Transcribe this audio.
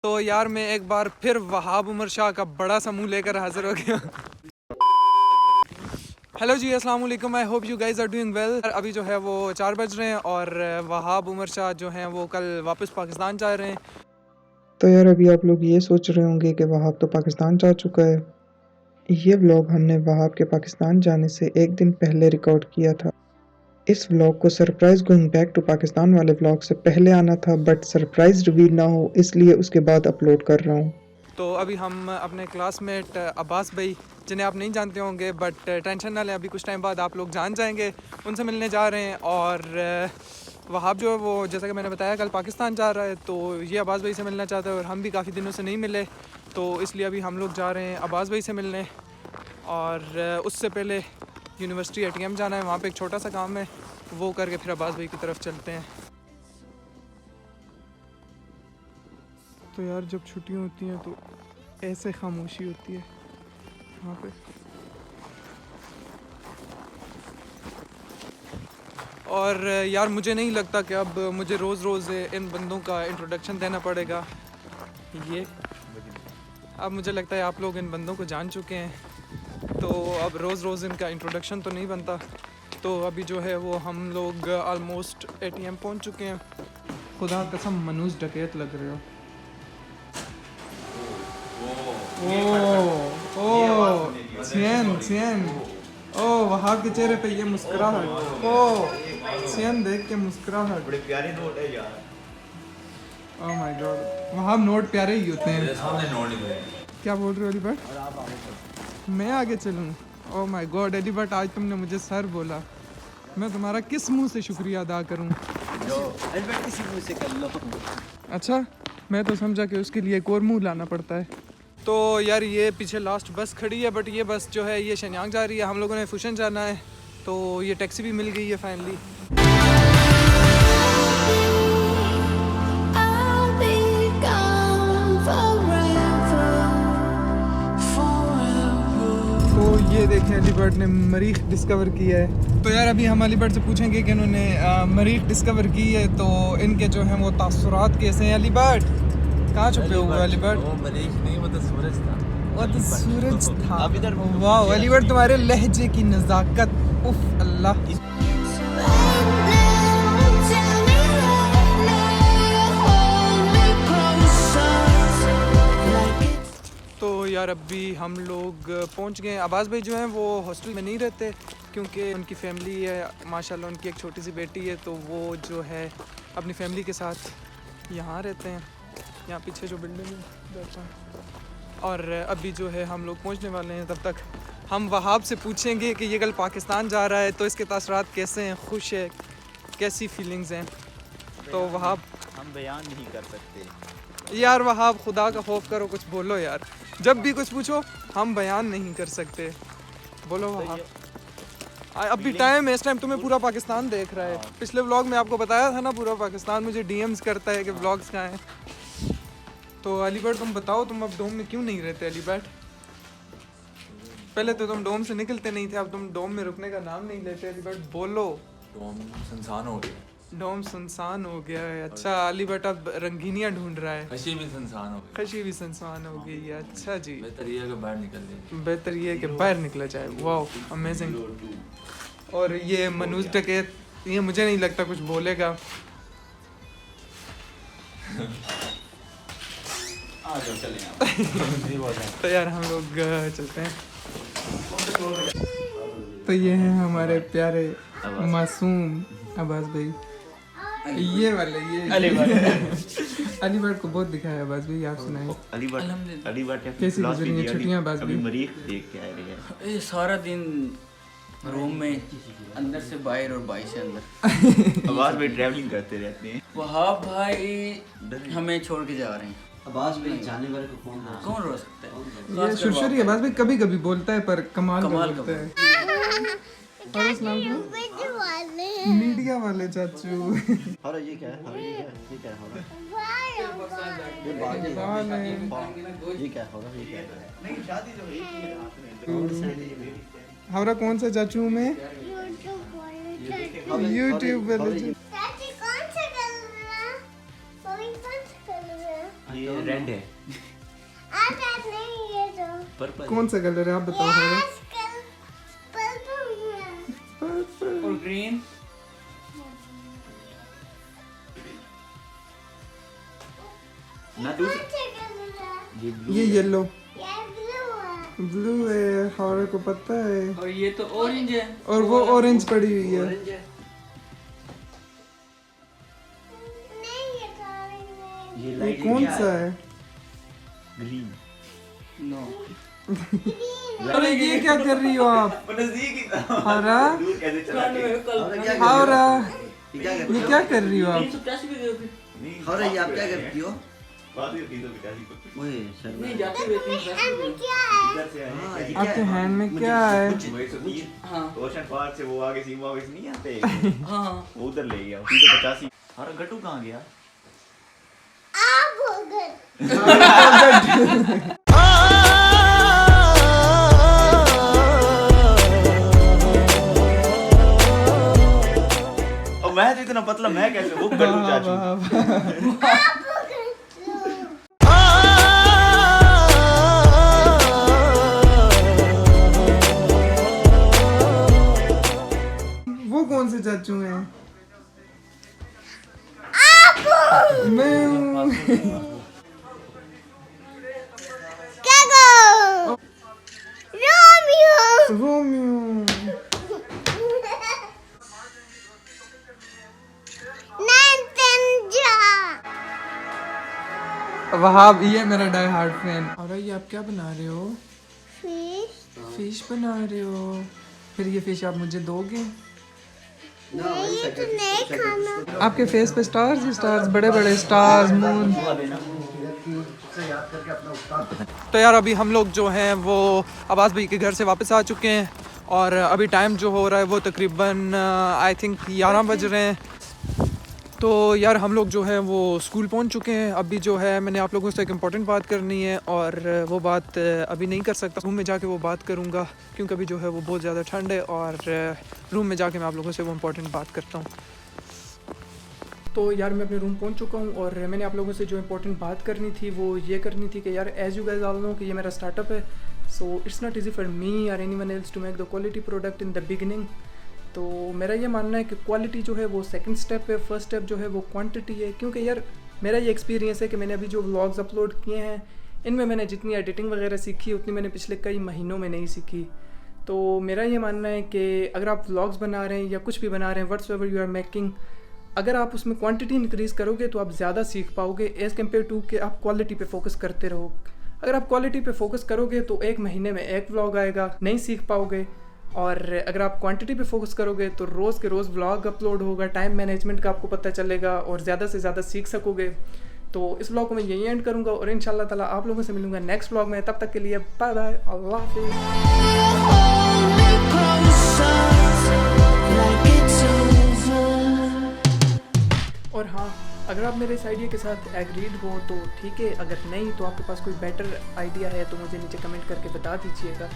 तो यार मैं एक बार फिर वहाब उमर शाह का बड़ा सा मुंह लेकर हाजिर हो गया। हेलो जी, अस्सलाम वालेकुम। I hope you guys are doing well. अभी जो है वो 4 बज रहे हैं और वहाब उमर शाह जो हैं वो कल वापस पाकिस्तान जा रहे हैं। तो यार अभी आप लोग ये सोच रहे होंगे कि वहाब तो पाकिस्तान जा चुका है। ये व्लॉग हमने वहाब के पाकिस्तान जाने से एक दिन पहले रिकॉर्ड किया था। इस व्लॉग को surprise going back to Pakistan वाले व्लॉग से पहले आना था, बट सरप्राइज रिवील ना हो इसलिए उसके बाद अपलोड कर रहा हूँ। तो अभी हम अपने क्लासमेट अब्बास भाई, जिन्हें आप नहीं जानते होंगे बट टेंशन ना लें, अभी कुछ टाइम बाद आप लोग जान जाएंगे, उनसे मिलने जा रहे हैं। और वहाब जो है वो जैसा कि मैंने बताया कल पाकिस्तान जा रहा है, तो ये अब्बास भाई से मिलना चाहता है और हम भी काफ़ी दिनों से नहीं मिले, तो इसलिए अभी हम लोग जा रहे हैं अब्बास भाई से मिलने। और उससे पहले यूनिवर्सिटी ATM जाना है, वहाँ पे एक छोटा सा काम है, वो करके फिर अब्बास भाई की तरफ चलते हैं। तो यार जब छुट्टियाँ होती हैं तो ऐसे खामोशी होती है वहाँ पे। और यार मुझे नहीं लगता कि अब मुझे रोज़ रोज़ इन बंदों का इंट्रोडक्शन देना पड़ेगा। ये अब मुझे लगता है आप लोग इन बंदों को जान चुके हैं, तो अब रोज़ रोज़ इनका इंट्रोडक्शन तो नहीं बनता। तो अभी जो है वो हम लोग ऑलमोस्ट ATM पहुँच चुके हैं। खुदा कसम मनूज डकैत लग रहे हो। ओ सियन ओ वहाब के चेहरे पे ये मुस्कुराहट, ओ सियन देख के मुस्कुराहट। बड़े प्यारे नोट है यार। Oh my God, Wahab note प्यारे ही होते हैं। मेरे सामने नोट नहीं है। क्या बोल रहे हो अली भट्ट? और आप आगे चलो। मैं आगे चलूँ? Oh my God Ali Bhatt, आज तुमने मुझे सर बोला, मैं तुम्हारा किस मुंह से शुक्रिया अदा करूँ? किसी मुंह से कर लो। अच्छा, मैं तो समझा कि उसके लिए एक और मुंह लाना पड़ता है। तो यार ये पीछे लास्ट बस खड़ी है, बट ये बस जो है ये शन्यांग जा रही है। हम लोगों ने फुशन जाना है, तो ये टैक्सी भी मिल गई है फाइनली। तो ये देखें अली भट्ट ने मरीख डिस्कवर किया है। तो यार अभी हम अली भट्ट से पूछेंगे कि इन्होंने मरीख डिस्कवर की है तो इनके जो हैं वो तासुरात कैसे हैं। अली भट्ट कहाँ छुपे हुए अली भट्ट? वो मरीख नहीं, वो तो सूरज था। वो तो सूरज था। अब इधर वाह अली भट्ट, तुम्हारे लहजे की नज़ाकत, उफ अल्लाह। तो यार अभी हम लोग पहुंच गए। अब्बास भाई जो हैं वो हॉस्टल में नहीं रहते, क्योंकि उनकी फैमिली है माशाल्लाह, उनकी एक छोटी सी बेटी है, तो वो जो है अपनी फैमिली के साथ यहाँ रहते हैं, यहाँ पीछे जो बिल्डिंग है बैठा है। और अभी जो है हम लोग पहुँचने वाले हैं, तब तक हम वहाब से पूछेंगे कि ये कल पाकिस्तान जा रहा है तो इसके तासरात कैसे हैं, खुश है, कैसी फीलिंग्स हैं। तो वहाब हम बयान नहीं कर सकते यार, वहाब खुदा का खौफ करो, कुछ बोलो यार, जब भी कुछ पूछो हम बयान नहीं कर सकते, बोलो वहाब। अभी टाइम है, इस टाइम तुम्हें पूरा पाकिस्तान देख रहा है। पिछले व्लॉग में आपको बताया था ना, पूरा पाकिस्तान मुझे DMs करता है कि व्लॉग्स कहाँ हैं। तो अली भट्ट तुम बताओ, तुम अब डोम में क्यों नहीं रहते अली भट्ट? पहले तो तुम डोम से निकलते नहीं थे, अब तुम डोम में रुकने का नाम नहीं लेते। अली भट्ट बोलो। डोम सुनसान हो गया। डोम सुनसान हो गया है। अच्छा, अली भट्ट अब रंगीनियाँ ढूंढ रहा है। खशी भी सुनसान हो गई। खुशी भी सुनसान हो गई है। अच्छा जी, बेहतर ये है कि बाहर निकल जाए। बेहतर ये है कि बाहर निकला जाए। वाह अमेजिंग। और ये मनूज डकैत, ये मुझे नहीं लगता कुछ बोलेगा। आ जाओ चलें। तो यार हम लोग चलते हैं। तो ये हैं हमारे प्यारे मासूम अब्बास भाई। ये वाले ये अली भट्ट को बहुत दिखाया अब्बास भाई, आप सुनाए अली भट्ट कैसी गुजरी है छुट्टियां अब्बास भाई? मरीख देख के आए हैं। ये सारा दिन रूम में, अंदर से बाहर और बाहर से अंदर। आवाज में ट्रैवलिंग करते रहते हैं। वहाब भाई हमें छोड़ के जा रहे हैं। आवाज में जाने वाले को कौन रोक सकता है? ये शुरशुरी अब्बास भाई कभी कभी बोलता है, पर कमाल कमाल बोलता है। और अस्सलाम वालेकुम मीडिया वाले चाचू। और ये क्या है? और ये क्या है? ये क्या हो रहा है? ये बाल है। ये क्या हो रहा है? ये क्या है? नहीं शादी जो है हमारा कौन सा चाचू में यूट्यूब वाले? ये रेड रेड है पर्पल कौन सा कलर है आप बताओ होगा? और ग्रीन ना दूसरा ये blue ये है। येलो ब्लू है, हमारे को पता है। और ये तो ऑरेंज है और वो ऑरेंज पड़ी हुई है। ऑरेंज है ये ये लाइट कौन सा है? ग्रीन नो अरे ये क्या कर रही हो आप? नजदीक ही था हरा दूर कैसे चला गया? और क्या कर हावरा, ये क्या करती ये हो क्या कर रही हो आप? नहीं और ये आप क्या करती हो बात ही 350 को ओए शर्मा नहीं जाते हुए 350 इधर से आए हाँ, हैं ये आपके क्या है? हैंड में क्या है? वो 130 हाँ ओशन पार्क से वो आगे सीमा ऑफिस नहीं आते हाँ वो उधर ले गया 385 और गट्टू कहाँ गया और मैं तो इतना पतला मैं कैसे वो गट्टू चाचू वो कौन से चाचू हैं? मैं हूँ। रोमियो। वहाब, ये मेरा डाई हार्ड फैन। और ये आप क्या बना रहे हो? फिश बना रहे हो? फिर ये फिश आप मुझे दोगे? आपके फेस पे स्टार्स ही स्टार्स, बड़े बड़े स्टार्स, मून। तो यार अभी हम लोग जो हैं वो अब्बास भाई के घर से वापस आ चुके हैं और अभी टाइम जो हो रहा है वो तकरीबन आई थिंक 11 बज रहे हैं। तो यार हम लोग जो है वो स्कूल पहुंच चुके हैं। अभी जो है मैंने आप लोगों से एक इम्पॉर्टेंट बात करनी है और वो बात अभी नहीं कर सकता, रूम में जाके वो बात करूंगा क्योंकि अभी जो है वो बहुत ज़्यादा ठंड है और रूम में जाके मैं आप लोगों से वो इम्पॉर्टेंट बात करता हूँ। तो यार मैं अपने रूम पहुंच चुका हूं और मैंने आप लोगों से जो इम्पोर्टेंट बात करनी थी वो ये करनी थी कि यार as you guys all know कि ये मेरा स्टार्टअप है, so it's not easy for me और anyone else to make the quality product in the beginning. तो मेरा ये मानना है कि क्वालिटी जो है वो सेकंड स्टेप है, फर्स्ट स्टेप जो है वो क्वांटिटी है। क्योंकि यार मेरा ये एक्सपीरियंस है कि मैंने अभी जो व्लॉग्स अपलोड किए हैं इनमें मैंने जितनी एडिटिंग वगैरह सीखी उतनी मैंने पिछले कई महीनों में नहीं सीखी। तो मेरा ये मानना है कि अगर आप व्लॉग्स बना रहे हैं या कुछ भी बना रहे हैं, व्हाट्सएवर यू आर मेकिंग, अगर आप उसमें क्वांटिटी इंक्रीज़ करोगे तो आप ज़्यादा सीख पाओगे एज़ कम्पेयर टू कि आप क्वालिटी पे फोकस करते रहो। अगर आप क्वालिटी पे फोकस करोगे तो एक महीने में एक व्लॉग आएगा, नहीं सीख पाओगे। और अगर आप क्वांटिटी पे फोकस करोगे तो रोज़ के रोज़ व्लॉग अपलोड होगा, टाइम मैनेजमेंट का आपको पता चलेगा और ज़्यादा से ज़्यादा सीख सकोगे। तो इस व्लॉग को मैं यही एंड करूँगा और इंशाल्लाह ताला आप लोगों से मिलूँगा नेक्स्ट व्लॉग में। तब तक के लिए बाय बाय, अल्लाह हाफिज़। और हाँ, अगर आप मेरे इस आइडिया के साथ एग्रीड हो तो ठीक है, अगर नहीं तो आपके पास कोई बेटर आइडिया है तो मुझे नीचे कमेंट करके बता दीजिएगा।